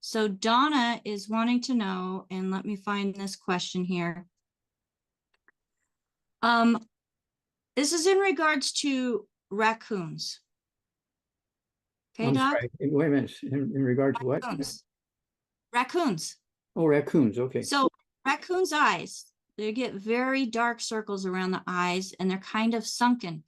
So Donna is wanting to know, and let me find this question here. This is in regards to raccoons. Okay, I'm Doc? sorry. Wait a minute. In regard to what? Raccoons. Oh, raccoons. Okay. So raccoons' eyes, they get very dark circles around the eyes and they're kind of sunken.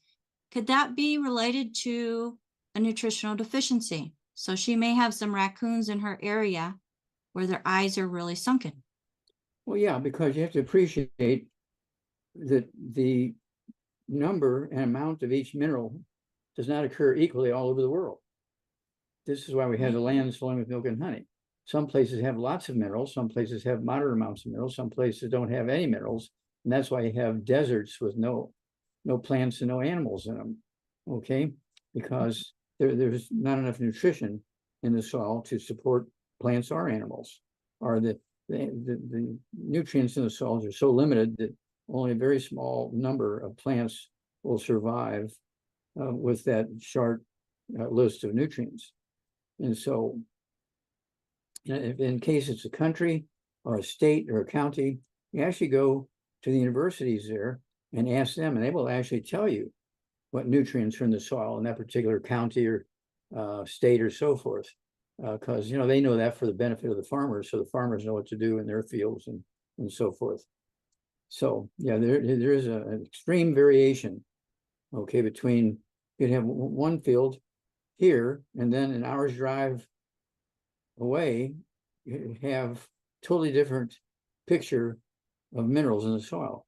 Could that be related to a nutritional deficiency? So she may have some raccoons in her area where their eyes are really sunken. Well, yeah, because you have to appreciate that the number and amount of each mineral does not occur equally all over the world. This is why we have the lands flowing with milk and honey. Some places have lots of minerals. Some places have moderate amounts of minerals. Some places don't have any minerals. And that's why you have deserts with no plants and no animals in them. Okay. Because there's not enough nutrition in the soil to support plants or animals. Or the nutrients in the soils are so limited that only a very small number of plants will survive with that short list of nutrients. And so, if in case it's a country or a state or a county, you actually go to the universities there and ask them, and they will actually tell you what nutrients are in the soil in that particular county or state or so forth. Because they know that for the benefit of the farmers, so the farmers know what to do in their fields and so forth. So yeah, there is an extreme variation. Okay, between you can have one field here, and then an hour's drive away, you have totally different picture of minerals in the soil.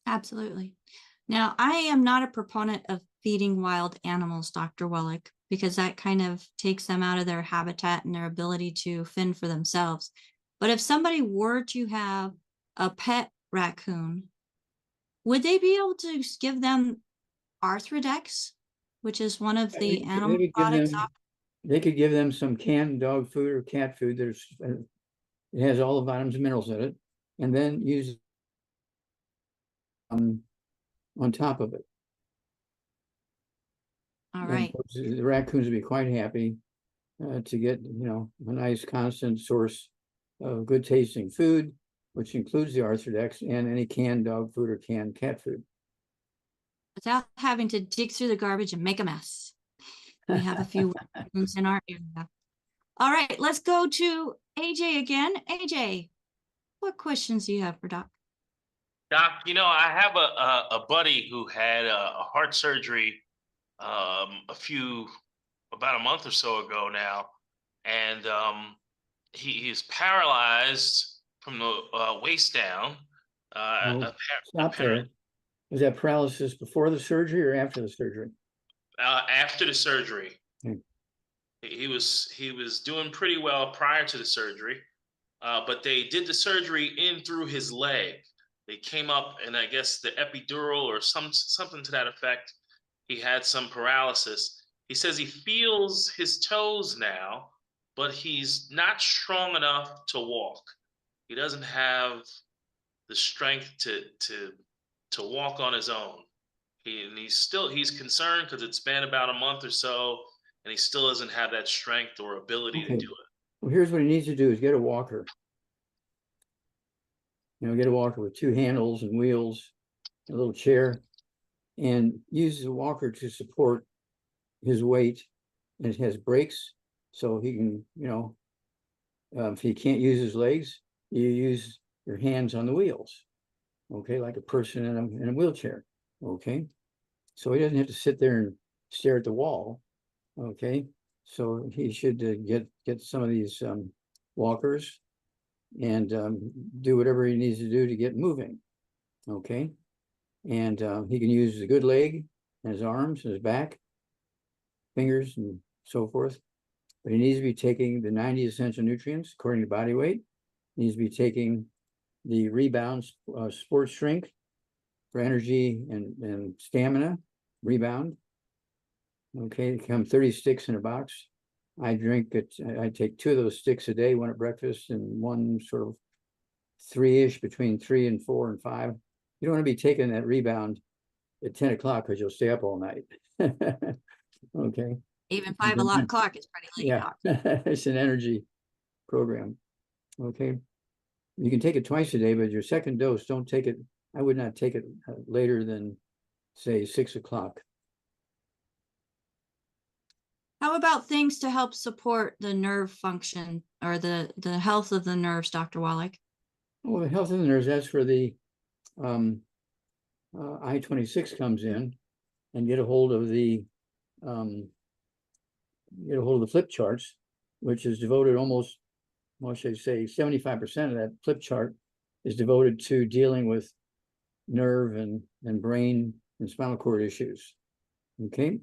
Absolutely. Now, I am not a proponent of feeding wild animals, Dr. Wallach, because that kind of takes them out of their habitat and their ability to fend for themselves. But if somebody were to have a pet raccoon, would they be able to give them Arthrodex, which is one of the animal products? They could give them some canned dog food or cat food. It has all the vitamins and minerals in it, and then use on top of it. All right. The raccoons would be quite happy to get a nice constant source of good tasting food, which includes the Arthrodex and any canned dog food or canned cat food, without having to dig through the garbage and make a mess. We have a few raccoons in our area. All right, let's go to AJ again. AJ, what questions do you have for Doc? Doc, I have a buddy who had a heart surgery about a month or so ago now, and he's paralyzed from the waist down. Stop there. Was that paralysis before the surgery or after the surgery? After the surgery. He was doing pretty well prior to the surgery, but they did the surgery in through his leg. They came up, and I guess the epidural or something to that effect. He had some paralysis. He says he feels his toes now, but he's not strong enough to walk. He doesn't have the strength to walk on his own. He's concerned because it's been about a month or so, and he still doesn't have that strength or ability to do it. Well, here's what he needs to do: is get a walker. Get a walker with 2 handles and wheels, a little chair, and use the walker to support his weight. And it has brakes, so he can, if he can't use his legs, you use your hands on the wheels, okay, like a person in a wheelchair, okay? So he doesn't have to sit there and stare at the wall, okay? So he should get some of these walkers and do whatever he needs to do to get moving, okay? And he can use a good leg and his arms and his back, fingers and so forth. But he needs to be taking the 90 essential nutrients according to body weight. He needs to be taking the Rebound sports drink for energy and stamina, Rebound. Okay, come 30 sticks in a box. I take 2 of those sticks a day, one at breakfast and one sort of 3-ish, between 3 and 4 and 5. You don't want to be taking that Rebound at 10 o'clock because you'll stay up all night. Okay. Even 5 o'clock is pretty late. Yeah, it's an energy program. Okay. You can take it twice a day, but your second dose, don't take it. I would not take it later than, say, 6 o'clock. How about things to help support the nerve function or the health of the nerves, Dr. Wallach? Well, the health of the nerves, that's where the I-26 comes in, and get a hold of the flip charts, which is devoted almost, well, I should say 75% of that flip chart is devoted to dealing with nerve and brain and spinal cord issues. Okay.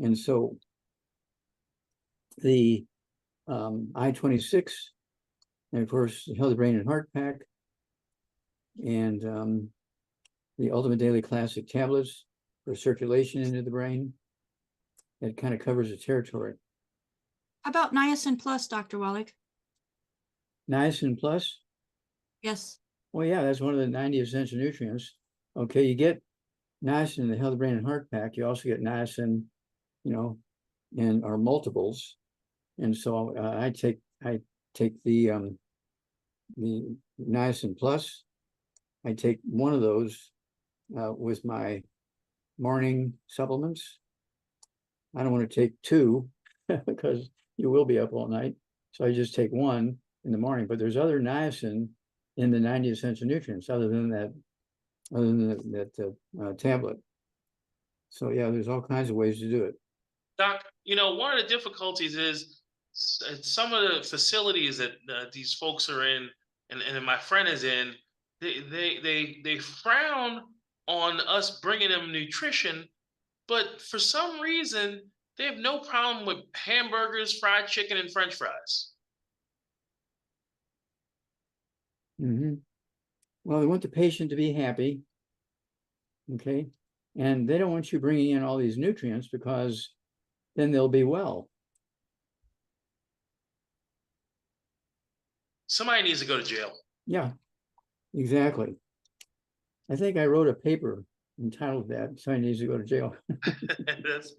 And so the I-26, and of course, the Healthy Brain and Heart Pack, and the Ultimate Daily Classic tablets for circulation into the brain. It kind of covers the territory. How about Niacin Plus, Dr. Wallach? Niacin Plus? Yes. Well, yeah, that's one of the 90 essential nutrients. Okay, you get niacin in the Healthy Brain and Heart Pack. You also get niacin, in our multiples. And so I take the niacin Plus. I take one of those with my morning supplements. I don't want to take 2 because you will be up all night. So I just take 1 in the morning. But there's other niacin in the 90 essential nutrients other than that tablet. So yeah, there's all kinds of ways to do it. Doc, one of the difficulties is some of the facilities that these folks are in, and my friend is in, they frown on us bringing them nutrition, but for some reason they have no problem with hamburgers, fried chicken, and French fries. Mm-hmm. Well, they want the patient to be happy, okay, and they don't want you bringing in all these nutrients because then they'll be well. Somebody needs to go to jail. Yeah, exactly. I think I wrote a paper entitled that. Somebody needs to go to jail. That's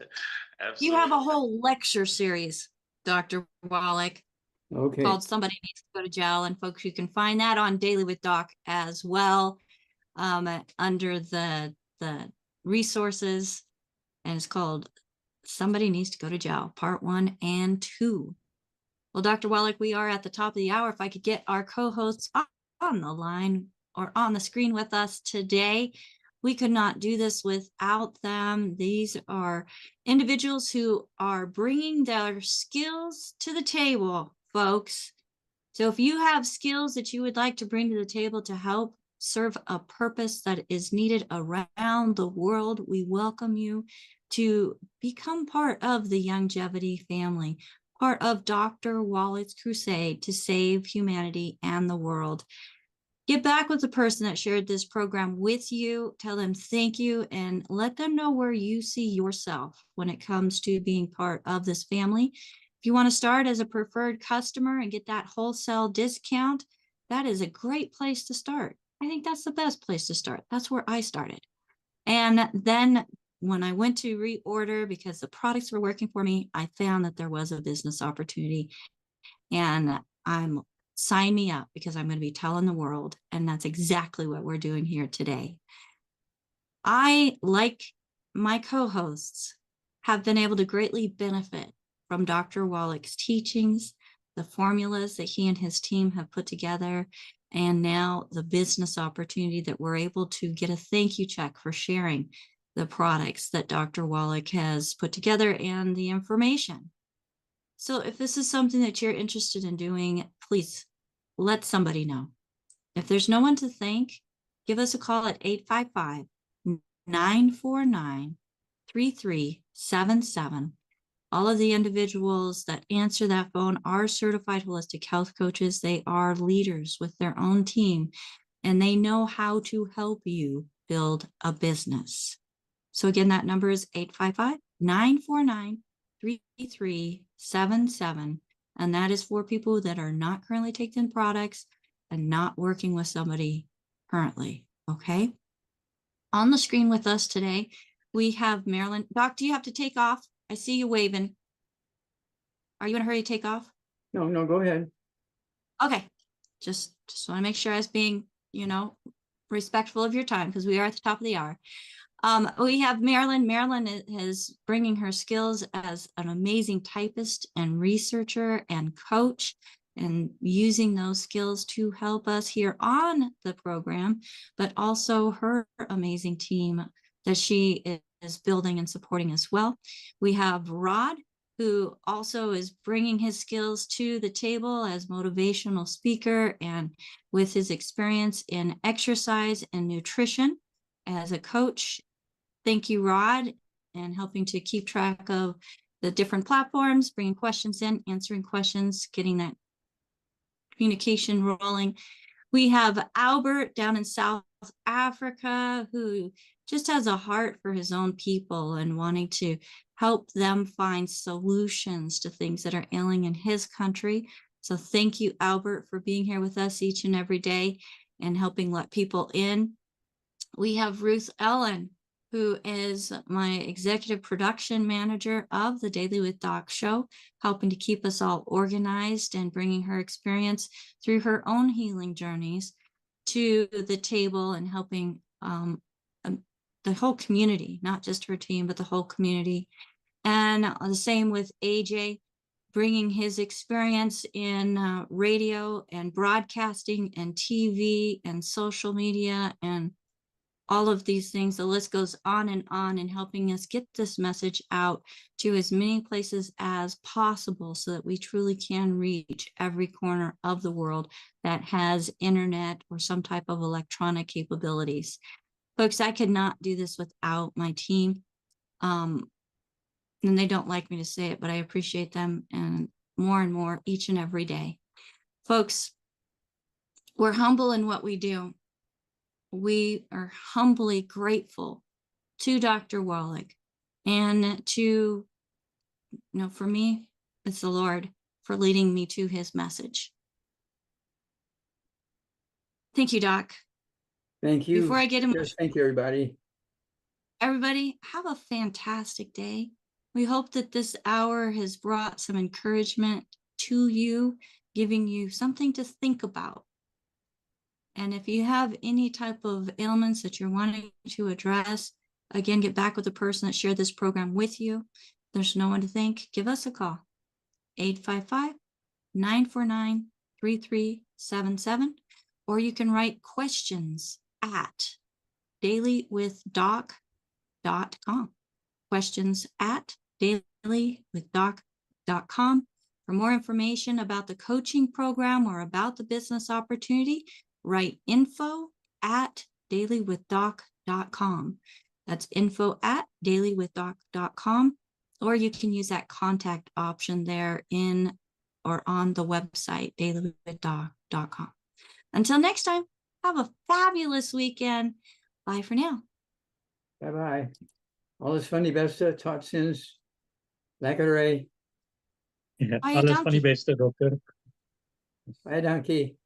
absolutely. You have a whole lecture series, Dr. Wallach, Okay. called Somebody Needs to Go to Jail. And folks, you can find that on Daily with Doc as well, under the resources. And it's called Somebody Needs to Go to Jail, Part 1 and 2. Well, Dr. Wallach, we are at the top of the hour. If I could get our co-hosts on the line or on the screen with us today, we could not do this without them. These are individuals who are bringing their skills to the table, folks. So if you have skills that you would like to bring to the table to help serve a purpose that is needed around the world, we welcome you to become part of the Youngevity family, part of Dr. Wallach's crusade to save humanity and the world. Get back with the person that shared this program with you, tell them thank you, and let them know where you see yourself when it comes to being part of this family. If you want to start as a preferred customer and get that wholesale discount, that is a great place to start. I think that's the best place to start. That's where I started. And then when I went to reorder because the products were working for me, I found that there was a business opportunity, and sign me up because I'm going to be telling the world. And that's exactly what we're doing here today. I, like my co-hosts, have been able to greatly benefit from Dr. Wallach's teachings, the formulas that he and his team have put together, and now the business opportunity that we're able to get a thank you check for sharing the products that Dr. Wallach has put together and the information. So if this is something that you're interested in doing, please let somebody know. If there's no one to thank, give us a call at 855-949-3377. All of the individuals that answer that phone are certified holistic health coaches. They are leaders with their own team, and they know how to help you build a business. So again, that number is 855-949-3377. And that is for people that are not currently taking products and not working with somebody currently. Okay. On the screen with us today, we have Marilyn. Doc, do you have to take off? I see you waving. Are you in a hurry to take off? No, go ahead. Okay. Just want to make sure I was being, respectful of your time because we are at the top of the hour. We have Marilyn. Marilyn is bringing her skills as an amazing typist and researcher and coach, and using those skills to help us here on the program, but also her amazing team that she is building and supporting as well. We have Rod, who also is bringing his skills to the table as motivational speaker and with his experience in exercise and nutrition as a coach. Thank you, Rod, and helping to keep track of the different platforms, bringing questions in, answering questions, getting that communication rolling. We have Albert down in South Africa, who just has a heart for his own people and wanting to help them find solutions to things that are ailing in his country. So thank you, Albert, for being here with us each and every day and helping let people in. We have Ruth Ellen, who is my executive production manager of the Daily with Doc show, helping to keep us all organized and bringing her experience through her own healing journeys to the table and helping the whole community, not just her team, but the whole community. And the same with AJ, bringing his experience in radio and broadcasting and TV and social media and all of these things. The list goes on and helping us get this message out to as many places as possible so that we truly can reach every corner of the world that has internet or some type of electronic capabilities. Folks, I could not do this without my team. And they don't like me to say it, but I appreciate them and more each and every day. Folks, we're humble in what we do. We are humbly grateful to Dr. Wallach and to, for me, it's the Lord for leading me to his message. Thank you, Doc. Thank you. Before I get him, Yes, thank you, everybody. Everybody, have a fantastic day. We hope that this hour has brought some encouragement to you, giving you something to think about. And if you have any type of ailments that you're wanting to address, again, get back with the person that shared this program with you. If there's no one to thank, give us a call. 855-949-3377. Or you can write questions at dailywithdoc.com. Questions at dailywithdoc.com. For more information about the coaching program or about the business opportunity, write info@dailywithdoc.com. That's info@dailywithdoc.com. Or you can use that contact option there in or on the website, dailywithdoc.com. Until next time, Have a fabulous weekend. Bye for now. Bye-bye. Alles van die beste. Tot ziens. Lekker Ray. Ja, Baie alles van die dankie. beste, dokter. Baie dankie.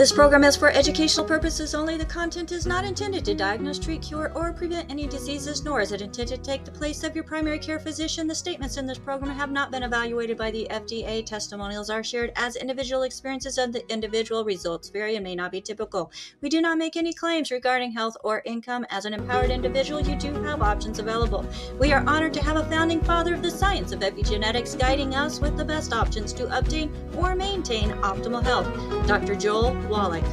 This program is for educational purposes only. The content is not intended to diagnose, treat, cure, or prevent any diseases, nor is it intended to take the place of your primary care physician. The statements in this program have not been evaluated by the FDA. Testimonials are shared as individual experiences, and the individual results vary and may not be typical. We do not make any claims regarding health or income. As an empowered individual, you do have options available. We are honored to have a founding father of the science of epigenetics guiding us with the best options to obtain or maintain optimal health, Dr. Joel Wallach.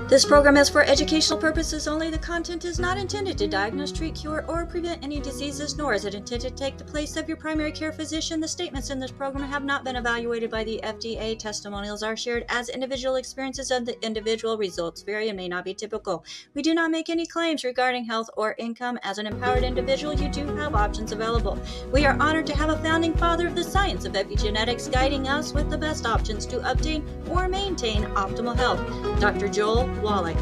This program is for educational purposes only. The content is not intended to diagnose, treat, cure, or prevent any diseases, nor is it intended to take the place of your primary care physician. The statements in this program have not been evaluated by the FDA. Testimonials are shared as individual experiences, and the individual results vary and may not be typical. We do not make any claims regarding health or income. As an empowered individual, you do have options available. We are honored to have a founding father of the science of epigenetics guiding us with the best options to obtain or maintain optimal health, Dr. Joel Wallach.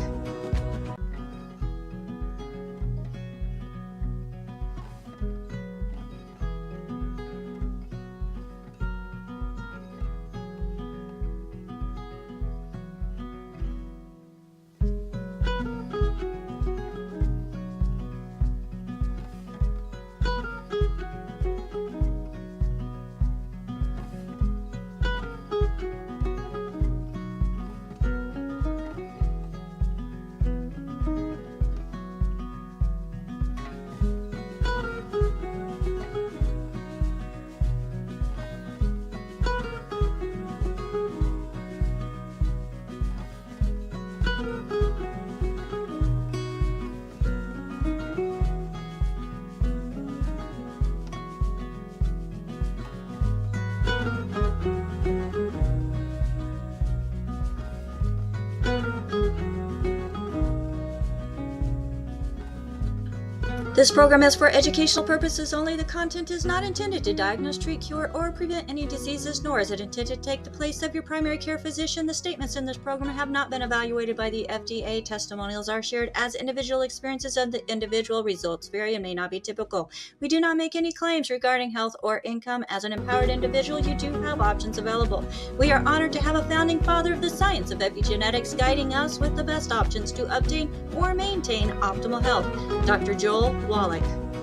This program is for educational purposes only. The content is not intended to diagnose, treat, cure, or prevent any diseases, nor is it intended to take the place of your primary care physician. The statements in this program have not been evaluated by the FDA. Testimonials are shared as individual experiences, and the individual results vary and may not be typical. We do not make any claims regarding health or income. As an empowered individual, you do have options available. We are honored to have a founding father of the science of epigenetics guiding us with the best options to obtain or maintain optimal health, Dr. Joel Wallach.